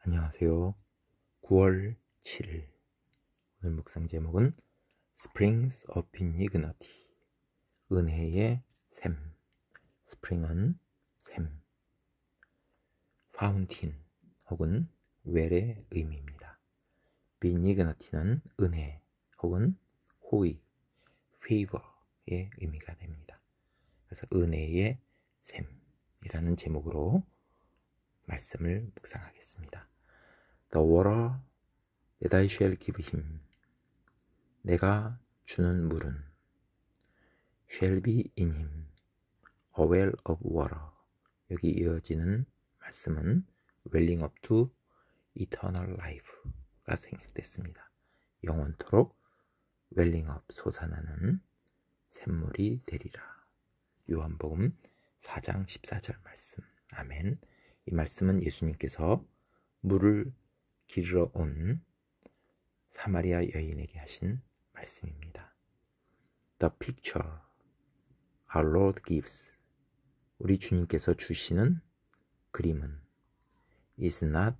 안녕하세요. 9월 7일 오늘 묵상 제목은 Springs of Benignity, 은혜의 샘. 스프링은 샘, 파운틴 혹은 웰의 의미입니다. Benignity는 은혜 혹은 호의, favor의 의미가 됩니다. 그래서 은혜의 샘이라는 제목으로 말씀을 묵상하겠습니다. The water that I shall give him, 내가 주는 물은 shall be in him, a well of water. 여기 이어지는 말씀은 welling up to eternal life가 생략됐습니다. 영원토록 welling up, 솟아나는 샘물이 되리라. 요한복음 4장 14절 말씀. 아멘. 이 말씀은 예수님께서 물을 기르러 온 사마리아 여인에게 하신 말씀입니다. The picture our Lord gives, 우리 주님께서 주시는 그림은 is not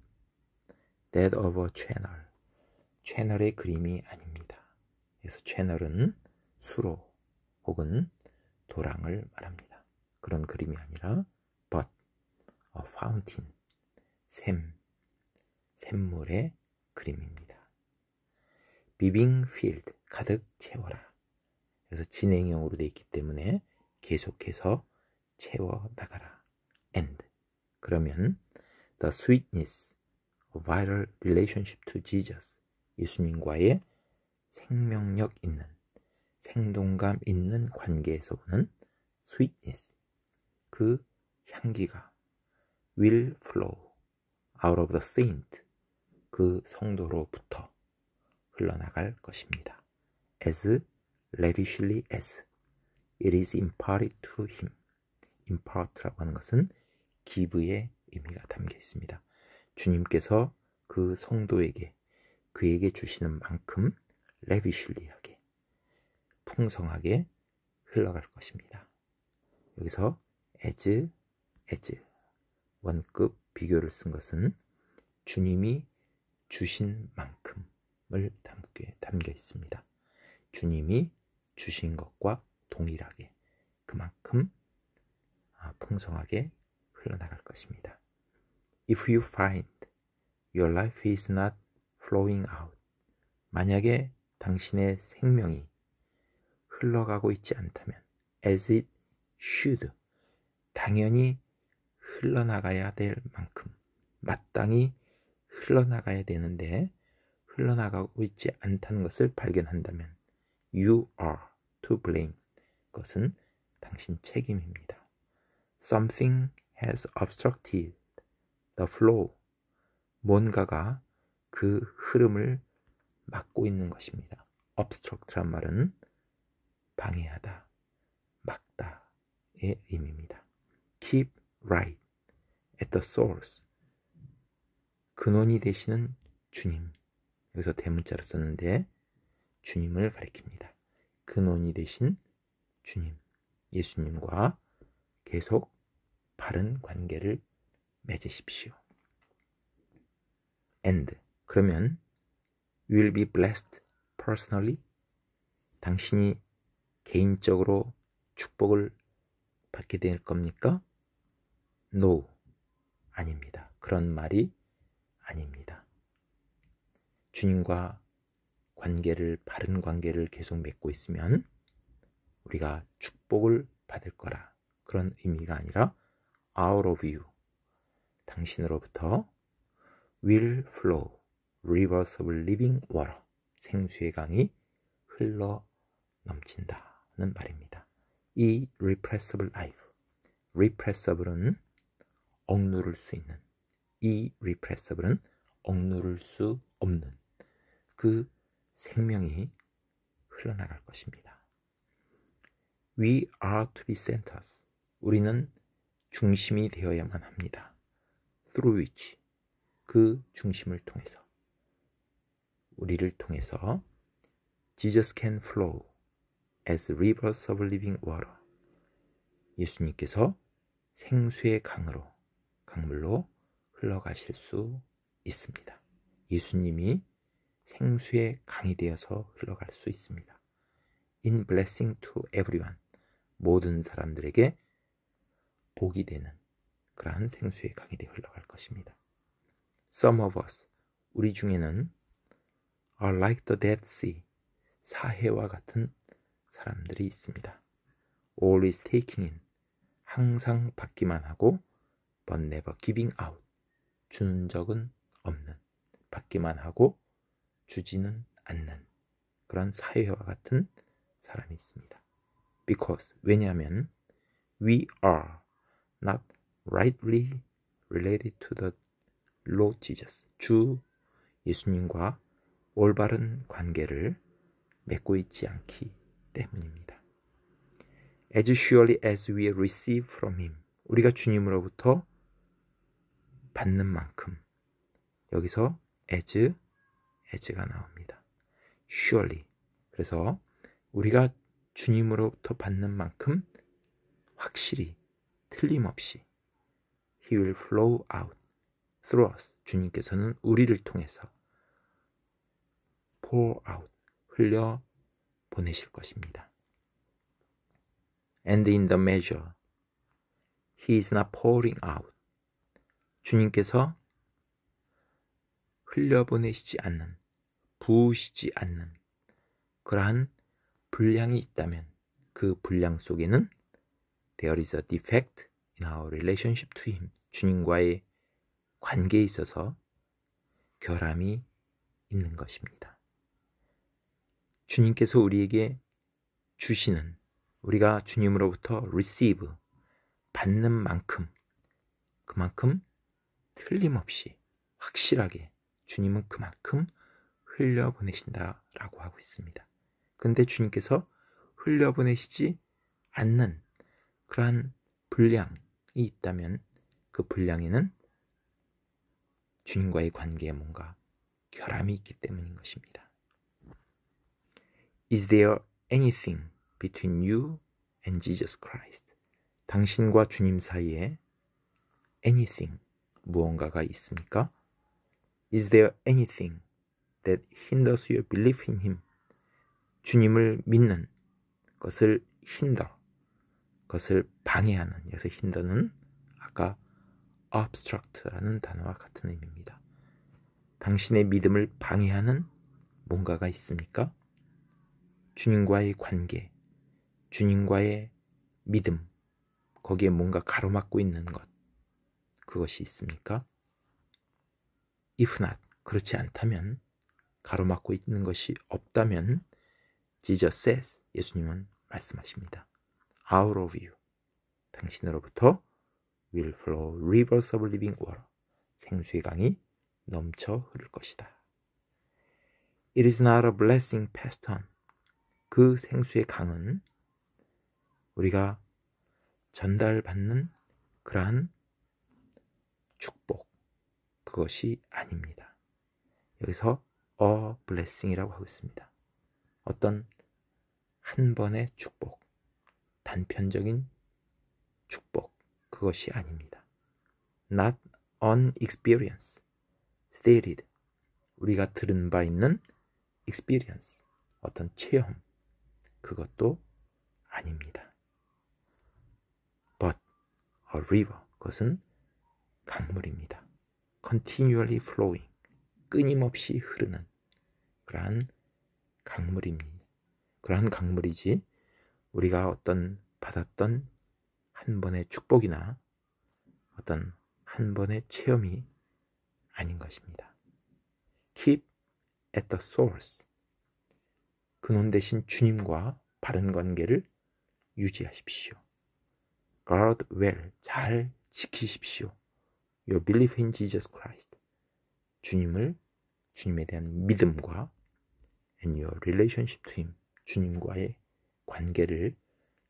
that of a channel, 채널의 그림이 아닙니다. 그래서 채널은 수로 혹은 도랑을 말합니다. 그런 그림이 아니라 but a fountain, 샘물의 그림입니다. Being filled, 가득 채워라. 그래서 진행형으로 되어 있기 때문에 계속해서 채워 나가라. And, 그러면 the sweetness of vital relationship to Jesus, 예수님과의 생명력 있는, 생동감 있는 관계에서 오는 sweetness, 그 향기가 will flow out of the saint, 그 성도로부터 흘러나갈 것입니다. As lavishly as it is imparted to him. impart라고 하는 것은 give의 의미가 담겨 있습니다. 주님께서 그 성도에게, 그에게 주시는 만큼 lavishly하게, 풍성하게 흘러갈 것입니다. 여기서 as 원급 비교를 쓴 것은 주님이 주신 만큼을 담겨 있습니다. 주님이 주신 것과 동일하게 그만큼 풍성하게 흘러나갈 것입니다. If you find your life is not flowing out, 만약에 당신의 생명이 흘러가고 있지 않다면 as it should, 당연히 흘러나가야 될 만큼, 마땅히 흘러나가야 되는데 흘러나가고 있지 않다는 것을 발견한다면 you are to blame, 그것은 당신 책임입니다. Something has obstructed the flow, 뭔가가 그 흐름을 막고 있는 것입니다. obstruct란 말은 방해하다, 막다의 의미입니다. Keep right at the source, 근원이 되시는 주님, 여기서 대문자로 썼는데 주님을 가리킵니다. 근원이 되신 주님, 예수님과 계속 바른 관계를 맺으십시오. And, 그러면 you will be blessed personally, 당신이 개인적으로 축복을 받게 될 겁니까? No, 아닙니다. 그런 말이 아닙니다. 주님과 바른 관계를 계속 맺고 있으면 우리가 축복을 받을 거라, 그런 의미가 아니라 out of you, 당신으로부터 will flow rivers of living water, 생수의 강이 흘러 넘친다는 말입니다. 이 irrepressible life, repressible은 억누를 수 있는, irrepressible은 억누를 수 없는 그 생명이 흘러나갈 것입니다. We are to be centers, 우리는 중심이 되어야만 합니다. Through which, 그 중심을 통해서, 우리를 통해서 Jesus can flow as rivers of living water, 예수님께서 생수의 강물로 흘러가실 수 있습니다. 예수님이 생수의 강이 되어서 흘러갈 수 있습니다. In blessing to everyone. 모든 사람들에게 복이 되는 그러한 생수의 강이 되어 흘러갈 것입니다. Some of us. 우리 중에는 are like the Dead Sea. 사해와 같은 사람들이 있습니다. Always taking in. 항상 받기만 하고 but never giving out. 주는 적은 없는, 받기만 하고 주지는 않는 그런 사회와 같은 사람이 있습니다. Because, 왜냐하면 we are not rightly related to the Lord Jesus. 주 예수님과 올바른 관계를 맺고 있지 않기 때문입니다. As surely as we receive from Him. 우리가 주님으로부터 받는 만큼. 여기서 as가 나옵니다. Surely. 그래서 우리가 주님으로부터 받는 만큼 확실히 틀림없이 He will flow out through us. 주님께서는 우리를 통해서 pour out, 흘려 보내실 것입니다. And in the measure He is not pouring out. 주님께서 흘려보내시지 않는, 부으시지 않는 그러한 분량이 있다면 그 분량 속에는 there is a defect in our relationship to Him. 주님과의 관계에 있어서 결함이 있는 것입니다. 주님께서 우리에게 주시는, 우리가 주님으로부터 receive, 받는 만큼, 그만큼 틀림없이 확실하게 주님은 그만큼 흘려보내신다라고 하고 있습니다. 근데 주님께서 흘려보내시지 않는 그러한 분량이 있다면 그 분량에는 주님과의 관계에 뭔가 결함이 있기 때문인 것입니다. Is there anything between you and Jesus Christ? 당신과 주님 사이에 anything, 무언가가 있습니까? Is there anything that hinders your belief in Him? 주님을 믿는 것을 hinder, 것을 방해하는, 여기서 hinder는 아까 obstruct라는 단어와 같은 의미입니다. 당신의 믿음을 방해하는 뭔가가 있습니까? 주님과의 관계, 주님과의 믿음, 거기에 뭔가 가로막고 있는 것, 그것이 있습니까? If not, 그렇지 않다면, 가로막고 있는 것이 없다면 Jesus says, 예수님은 말씀하십니다. Out of you, 당신으로부터 will flow rivers of living water, 생수의 강이 넘쳐 흐를 것이다. It is not a blessing passed on. 그 생수의 강은 우리가 전달받는 그러한 축복, 그것이 아닙니다. 여기서 a blessing이라고 하고 있습니다. 어떤 한 번의 축복, 단편적인 축복, 그것이 아닙니다. Not an experience stated. 우리가 들은 바 있는 experience, 어떤 체험, 그것도 아닙니다. But a river, 그것은 강물입니다. Continually flowing, 끊임없이 흐르는 그러한 강물입니다. 그러한 강물이지 우리가 어떤 받았던 한 번의 축복이나 어떤 한 번의 체험이 아닌 것입니다. Keep at the source. 근원 대신 주님과 바른 관계를 유지하십시오. Guard well. 잘 지키십시오. Your belief in Jesus Christ. 주님에 대한 믿음과 and your relationship to Him. 주님과의 관계를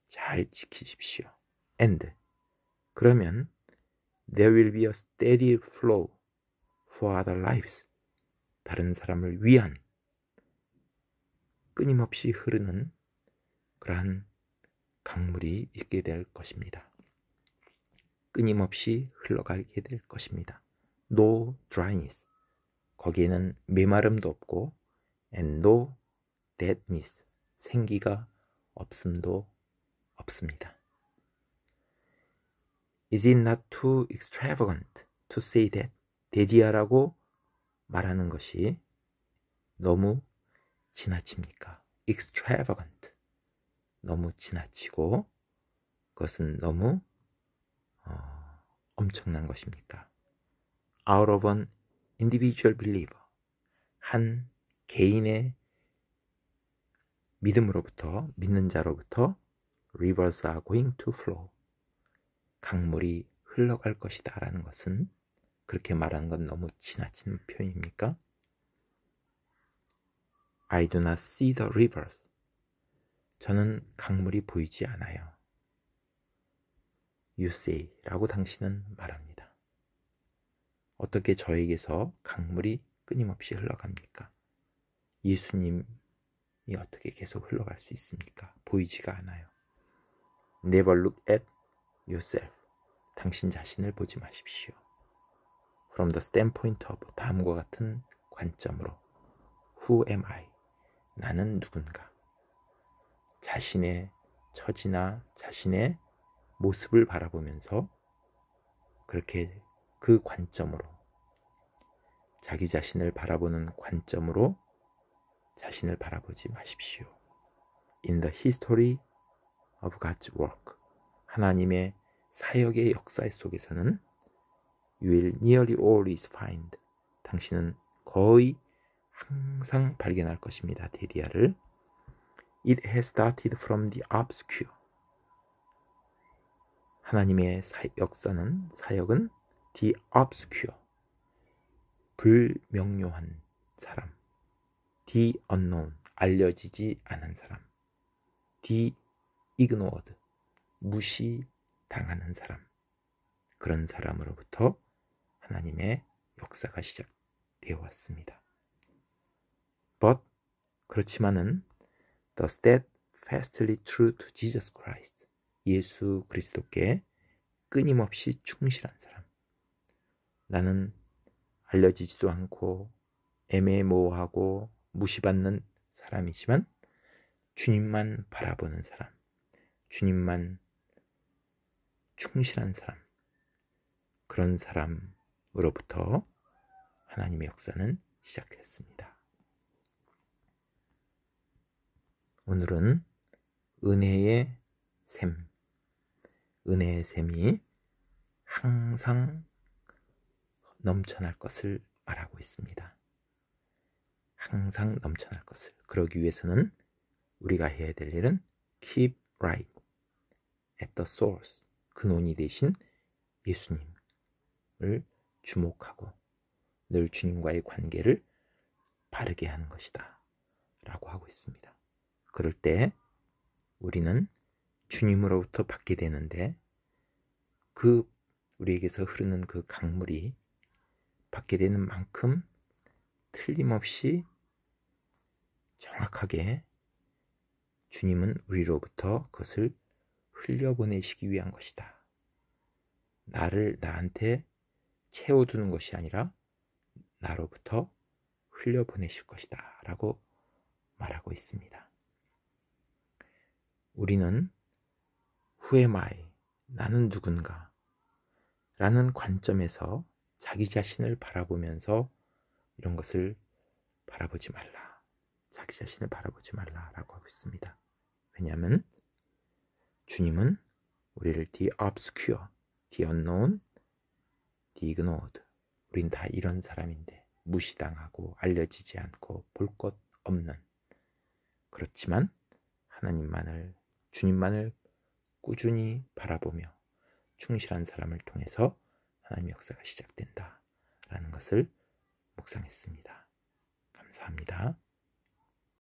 잘 지키십시오. And 그러면 there will be a steady flow for other lives. 다른 사람을 위한 끊임없이 흐르는 그러한 강물이 있게 될 것입니다. 끊임없이 흘러가게 될 것입니다. No dryness. 거기에는 메마름도 없고 and no deadness, 생기가 없음도 없습니다. Is it not too extravagant to say that? 데디아라고 말하는 것이 너무 지나칩니까? extravagant, 너무 지나치고 그것은 너무 엄청난 것입니까? Out of an individual believer, 한 개인의 믿음으로부터, 믿는 자로부터 rivers are going to flow, 강물이 흘러갈 것이다 라는 것은, 그렇게 말하는 건 너무 지나친 표현입니까? I do not see the rivers, 저는 강물이 보이지 않아요. You say, 라고 당신은 말합니다. 어떻게 저에게서 강물이 끊임없이 흘러갑니까? 예수님이 어떻게 계속 흘러갈 수 있습니까? 보이지가 않아요. Never look at yourself, 당신 자신을 보지 마십시오. From the standpoint of, 다음과 같은 관점으로. Who am I, 나는 누군가. 자신의 처지나 자신의 모습을 바라보면서 그렇게 그 관점으로, 자기 자신을 바라보는 관점으로 자신을 바라보지 마십시오. In the history of God's work, 하나님의 사역의 역사 속에서는 You will nearly always find, 당신은 거의 항상 발견할 것입니다. 데디아를. It has started from the obscure, 하나님의 사역은 the obscure, 불명료한 사람, the unknown, 알려지지 않은 사람, the ignored, 무시당하는 사람, 그런 사람으로부터 하나님의 역사가 시작되어 왔습니다. But, 그렇지만은 the steadfastly true to Jesus Christ, 예수 그리스도께 끊임없이 충실한 사람, 나는 알려지지도 않고 애매모호하고 무시받는 사람이지만 주님만 바라보는 사람, 주님만 충실한 사람, 그런 사람으로부터 하나님의 역사는 시작했습니다. 오늘은 은혜의 샘, 은혜의 샘이 항상 넘쳐날 것을 말하고 있습니다. 항상 넘쳐날 것을. 그러기 위해서는 우리가 해야 될 일은 keep right at the source, 근원이 되신 예수님을 주목하고 늘 주님과의 관계를 바르게 하는 것이다 라고 하고 있습니다. 그럴 때 우리는 주님으로부터 받게 되는데, 그 우리에게서 흐르는 그 강물이 받게 되는 만큼 틀림없이 정확하게 주님은 우리로부터 그것을 흘려보내시기 위한 것이다. 나한테 채워두는 것이 아니라 나로부터 흘려보내실 것이다 라고 말하고 있습니다. 우리는 Who am I, 나는 누군가 라는 관점에서 자기 자신을 바라보면서 이런 것을 바라보지 말라, 자기 자신을 바라보지 말라라고 하고 있습니다. 왜냐하면 주님은 우리를 the obscure, the unknown, the ignored, 우린 다 이런 사람인데 무시당하고 알려지지 않고 볼 것 없는, 그렇지만 하나님만을, 주님만을 꾸준히 바라보며 충실한 사람을 통해서 하나님의 역사가 시작된다라는 것을 묵상했습니다. 감사합니다.